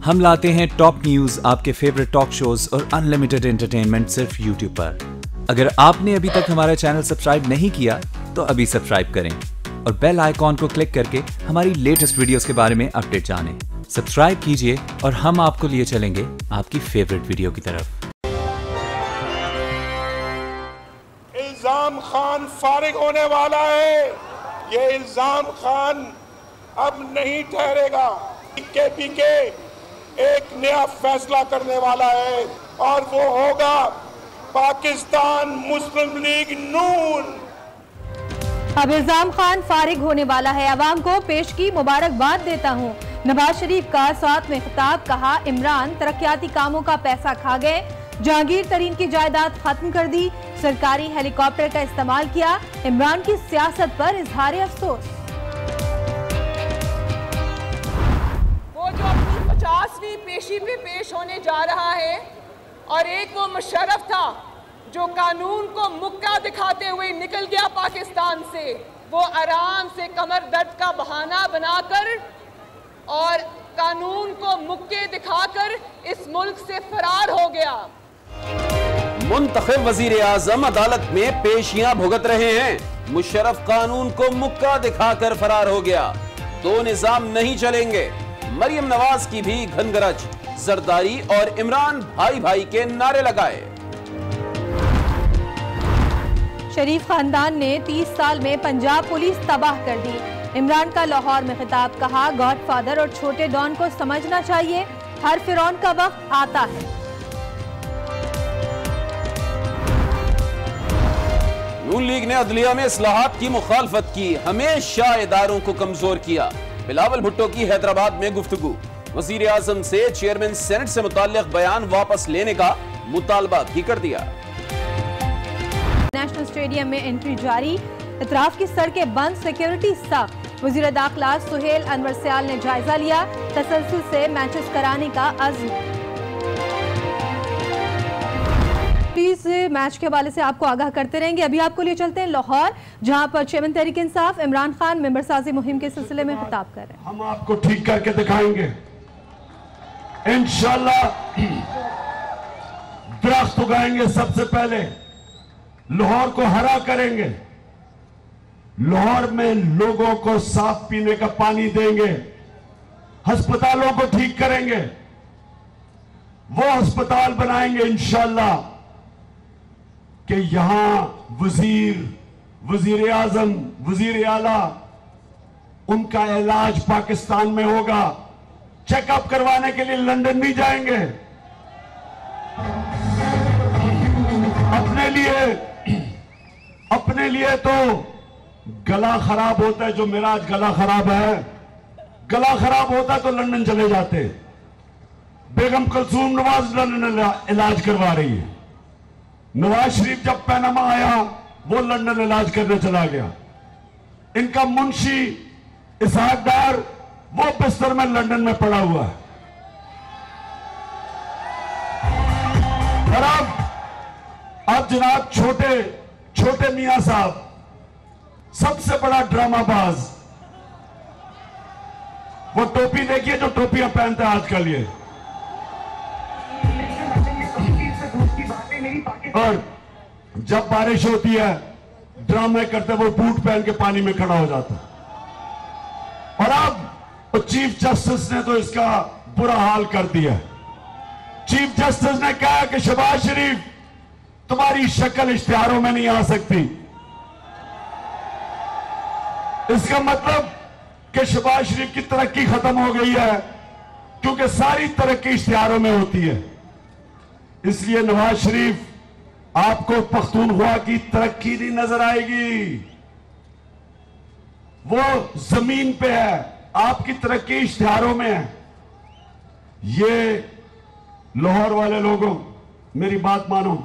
हम लाते हैं top news, आपके फेवरेट टॉक शोज और अनलिमिटेड एंटरटेनमेंट सिर्फ यूट्यूब पर। अगर आपने अभी तक हमारा चैनल सब्सक्राइब नहीं किया तो अभी सब्सक्राइब करें और बेल आइकॉन को क्लिक करके हमारी लेटेस्ट वीडियोस के बारे में अपडेट जानें। सब्सक्राइब कीजिए और हम आपको लिए चलेंगे आपकी फेवरेट वीडियो की तरफ। इल्जाम खान फारिग होने वाला है। ये इल्जाम खान अब नहीं ठहरेगा। पीके एक नया फैसला करने वाला है और वो होगा पाकिस्तान मुस्लिम लीग नून। अब इल्जाम खान फारिग होने वाला है। अवाम को पेश की मुबारकबाद देता हूँ। नवाज शरीफ का साथ में खिताब, कहा इमरान तरक्याती कामों का पैसा खा गए, जहांगीर तरीन की जायदाद खत्म कर दी, सरकारी हेलीकॉप्टर का इस्तेमाल किया, इमरान की सियासत पर इजहार अफसोस। वो जो अपनी 50वीं पेशी पे पेश होने जा रहा है और एक वो मुशर्रफ था जो कानून को मुक्का दिखाते हुए निकल गया पाकिस्तान से, वो आराम से कमर दर्द का बहाना बनाकर और कानून को मुक्के दिखाकर इस मुल्क से फरार हो गया। मुंतखब वजीर आजम अदालत में पेशियां भुगत रहे हैं। मुशर्रफ कानून को मुक्का दिखाकर फरार हो गया। दो निजाम नहीं चलेंगे। मरियम नवाज की भी घनगरज, जरदारी और इमरान भाई भाई के नारे लगाए। शरीफ खानदान ने 30 साल में पंजाब पुलिस तबाह कर दी। इमरान का लाहौर में खिताब, कहा गॉडफादर और छोटे डॉन को समझना चाहिए, हर फिरौन का वक्त आता है। नून लीग ने अदलिया में इस्लाहात की मुखालफत की, हमेशा इदारों को कमजोर किया। बिलावल भुट्टो की हैदराबाद में गुफ्तगू, वजीर आजम से चेयरमैन सेनेट से मुताल्लिक बयान वापस लेने का मुतालबा भी कर दिया। नेशनल स्टेडियम में एंट्री जारी, इतराफ की सड़कें बंद, सिक्योरिटी सख्त। वजीर दाखिला सुहेल अनवर सयाल ने जायजा लिया, तसलसल से मैचेस कराने का अज़्म। प्लीज मैच के हवाले से आपको आगाह करते रहेंगे। अभी आपको लिए चलते हैं लाहौर, जहां पर चेयरमैन तहरीक इंसाफ इमरान खान मेंबर साजी मुहिम के सिलसिले में खिताब कर रहे हैं। हम आपको ठीक करके दिखाएंगे इंशाल्लाह। दरख्त उगाएंगे, सबसे पहले लाहौर को हरा करेंगे, लाहौर में लोगों को साफ पीने का पानी देंगे, अस्पतालों को ठीक करेंगे, वो अस्पताल बनाएंगे इंशाल्लाह कि यहां वजीर आजम, वजीर आला, उनका इलाज पाकिस्तान में होगा। चेकअप करवाने के लिए लंदन नहीं जाएंगे। अपने लिए तो गला खराब होता है, जो मेरा आज गला खराब है, गला खराब होता तो लंदन चले जाते। बेगम कुलसूम नवाज लंदन इलाज करवा रही है। नवाज शरीफ जब पैनामा आया वो लंदन इलाज करने चला गया। इनका मुंशी इसहाक डार वो बिस्तर में लंदन में पड़ा हुआ है। और अब जनाब छोटे मियां साहब, सबसे बड़ा ड्रामाबाज, वो टोपी देखिए जो टोपियां पहनते हैं आजकल ये, और जब बारिश होती है ड्रामे करते वो बूट पहन के पानी में खड़ा हो जाता। और अब तो चीफ जस्टिस ने तो इसका बुरा हाल कर दिया। चीफ जस्टिस ने कहा कि शहबाज शरीफ तुम्हारी शक्ल इश्तिहारों में नहीं आ सकती। इसका मतलब कि शहबाज शरीफ की तरक्की खत्म हो गई है, क्योंकि सारी तरक्की इश्तिहारों में होती है। इसलिए नवाज शरीफ, आपको पख्तूनख्वा की तरक्की नहीं नजर आएगी, वो जमीन पे है। आपकी तरक्की इश्तिहारों में है। ये लाहौर वाले लोगों, मेरी बात मानो,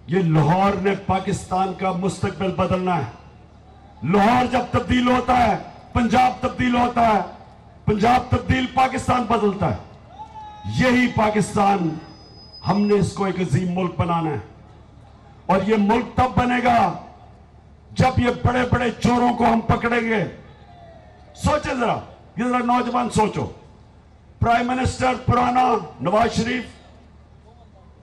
ये लाहौर ने पाकिस्तान का मुस्तकबिल बदलना है। लाहौर जब तब्दील होता है पंजाब तब्दील होता है, पंजाब तब्दील पाकिस्तान बदलता है। यही पाकिस्तान, हमने इसको एक अजीम मुल्क बनाना है। और ये मुल्क तब बनेगा जब ये बड़े बड़े चोरों को हम पकड़ेंगे। सोचे जरा, ये जरा नौजवान सोचो, प्राइम मिनिस्टर पुराना नवाज शरीफ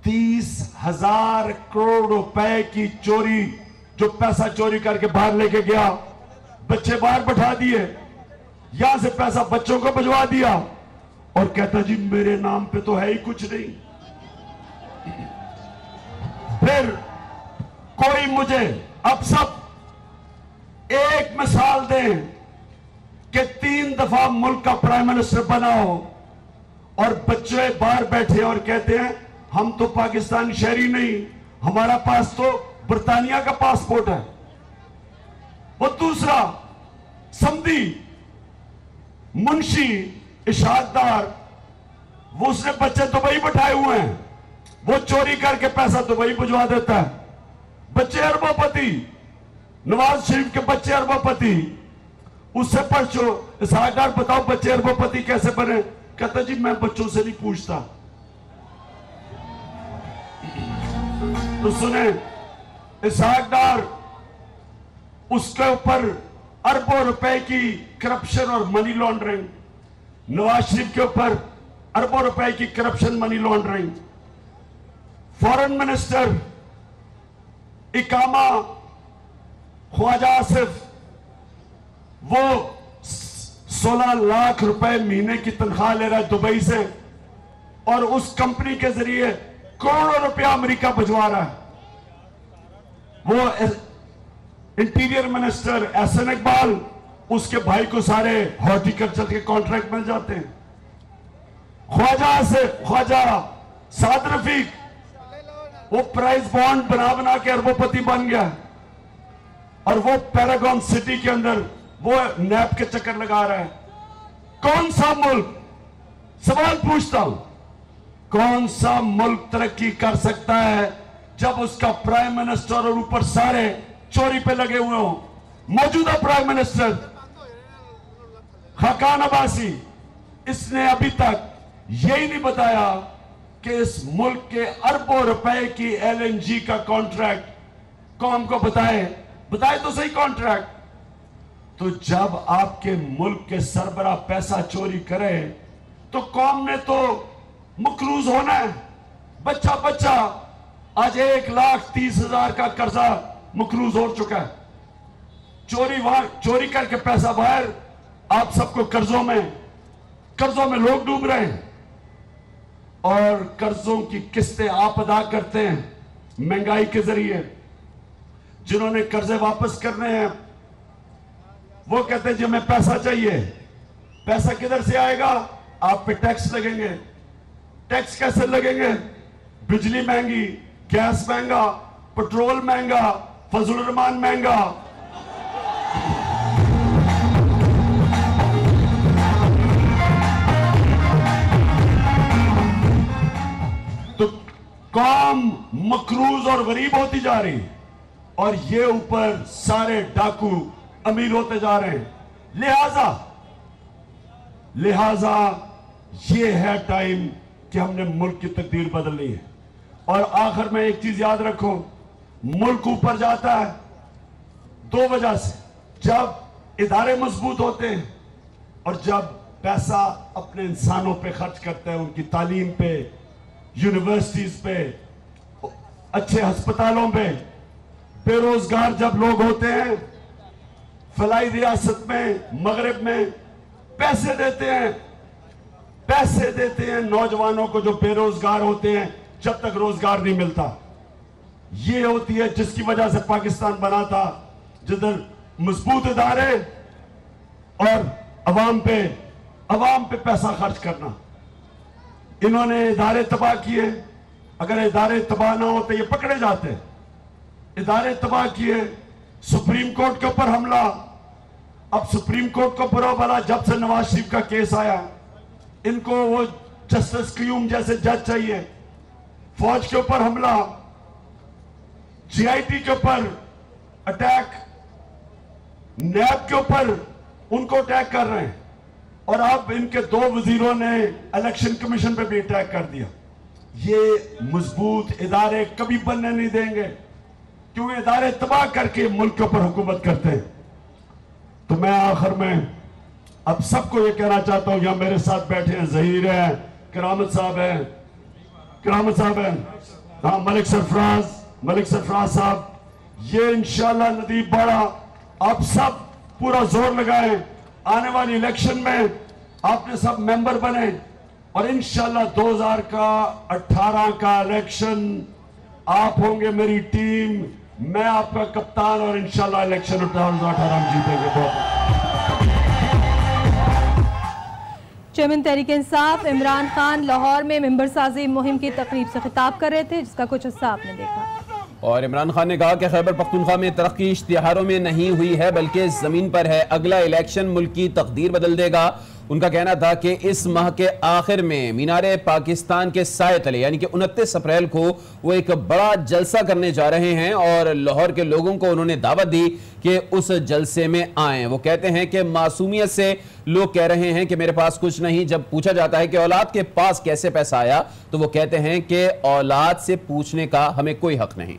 30,000 करोड़ रुपए की चोरी, जो पैसा चोरी करके बाहर लेके गया, बच्चे बाहर बैठा दिए, यहां से पैसा बच्चों को भिजवा दिया और कहता जी मेरे नाम पे तो है ही कुछ नहीं। फिर कोई मुझे अब सब एक मिसाल दें कि 3 दफा मुल्क का प्राइम मिनिस्टर बना हो और बच्चे बाहर बैठे और कहते हैं हम तो पाकिस्तानी शहरी नहीं, हमारा पास तो बर्तानिया का पासपोर्ट है। वो दूसरा समधी मुंशी इशाददार, वो उसने बच्चे दुबई बैठाए हुए हैं, वो चोरी करके पैसा दुबई भिजवा देता है। बच्चे अरबोपति, नवाज शरीफ के बच्चे अरबोपति, उससे पूछो इशाकदार बताओ बच्चे अरबोपति कैसे बने, कहता जी मैं बच्चों से नहीं पूछता। तो सुने, इशाकदार उसके ऊपर अरबों रुपए की करप्शन और मनी लॉन्ड्रिंग, नवाज शरीफ के ऊपर अरबों रुपए की corruption money laundering. Foreign minister इकामा ख्वाजा आसिफ, वो 16 लाख रुपए महीने की तनख्वाह ले रहा है दुबई से और उस कंपनी के जरिए करोड़ों रुपया अमेरिका भिजवा रहा है। वो इंटीरियर मिनिस्टर एहसन इकबाल, उसके भाई को सारे हॉर्टिकल्चर के कॉन्ट्रैक्ट मिल जाते हैं। ख्वाजा साद रफीक, वो प्राइस बॉन्ड बना के अरबोपति बन गया और वो पैरागॉन सिटी के अंदर वो नैप के चक्कर लगा रहा है। कौन सा मुल्क, सवाल पूछता हूं, कौन सा मुल्क तरक्की कर सकता है जब उसका प्राइम मिनिस्टर और ऊपर सारे चोरी पे लगे हुए हो? मौजूदा प्राइम मिनिस्टर खाकान अब्बासी, इसने अभी तक यही नहीं बताया कि इस मुल्क के अरबों रुपए की LNG का कॉन्ट्रैक्ट कौम को बताए तो सही कॉन्ट्रैक्ट। तो जब आपके मुल्क के सरबराह पैसा चोरी करे तो कौम ने तो मकरूज होना है। बच्चा बच्चा आज 1,30,000 का कर्जा मकरूज हो चुका है। चोरी करके पैसा बाहर, आप सबको कर्जों में लोग डूब रहे हैं और कर्जों की किस्तें आप अदा करते हैं महंगाई के जरिए। जिन्होंने कर्जे वापस करने हैं वो कहते हैं जी हमें पैसा चाहिए। पैसा किधर से आएगा? आप पे टैक्स लगेंगे। टैक्स कैसे लगेंगे? बिजली महंगी, गैस महंगा, पेट्रोल महंगा, फजलुर रहमान महंगा। तो कौम मकरूज और गरीब होती जा रही और ये ऊपर सारे डाकू अमीर होते जा रहे हैं। लिहाजा ये है टाइम कि हमने मुल्क की तकदीर बदलनी है। और आखिर में एक चीज याद रखो, मुल्क ऊपर जाता है 2 वजह से, जब इदारे मजबूत होते हैं और जब पैसा अपने इंसानों पे खर्च करते हैं, उनकी तालीम पे, यूनिवर्सिटीज पे, अच्छे अस्पतालों पे। बेरोजगार जब लोग होते हैं, फलाई रियासत में, मगरिब में पैसे देते हैं नौजवानों को जो बेरोजगार होते हैं जब तक रोजगार नहीं मिलता। ये होती है जिसकी वजह से पाकिस्तान बना था, जिधर मजबूत इदारे और अवाम पे पैसा खर्च करना। इन्होंने इदारे तबाह किए। अगर इदारे तबाह ना होते ये पकड़े जाते। इदारे तबाह किए, सुप्रीम कोर्ट के ऊपर हमला। अब सुप्रीम कोर्ट को बुरा भला जब से नवाज शरीफ का केस आया, इनको वो जस्टिस क्यूम जैसे जज चाहिए। फौज के ऊपर हमला, GIT के ऊपर अटैक, नैब के ऊपर उनको अटैक कर रहे हैं और अब इनके 2 वजीरों ने इलेक्शन कमीशन पे भी अटैक कर दिया। ये मजबूत इदारे कभी बनने नहीं देंगे क्योंकि इदारे तबाह करके मुल्क के ऊपर हुकूमत करते हैं। तो मैं आखिर में अब सबको ये कहना चाहता हूं, यहां मेरे साथ बैठे हैं, जहीर हैं, करामत साहब हैं, हाँ, मलिक सरफराज साहब, ये इंशाल्लाह नदीब बाड़ा, आप सब पूरा जोर लगाएं, आने वाली इलेक्शन में आपने सब मेंबर बने और इंशाल्लाह 2018 का इलेक्शन आप होंगे मेरी टीम, मैं आपका कप्तान और इंशाल्लाह इलेक्शन 2018 हम जीतेंगे। बहुत चेयरमैन तहरीक इंसाफ इमरान खान लाहौर में मेंबर साजी मुहिम की तकरीब से खिताब कर रहे थे, जिसका कुछ हिस्सा आपने देखा। और इमरान खान ने कहा कि खैबर पख्तूनख्वा में तरक्की इश्तिहारों में नहीं हुई है बल्कि जमीन पर है, अगला इलेक्शन मुल्क की तकदीर बदल देगा। उनका कहना था कि इस माह के आखिर में मीनारे पाकिस्तान के साए तले यानी कि 29 अप्रैल को वो एक बड़ा जलसा करने जा रहे हैं और लाहौर के लोगों को उन्होंने दावत दी कि उस जलसे में आएं। वो कहते हैं कि मासूमियत से लोग कह रहे हैं कि मेरे पास कुछ नहीं, जब पूछा जाता है कि औलाद के पास कैसे पैसा आया तो वो कहते हैं कि औलाद से पूछने का हमें कोई हक नहीं।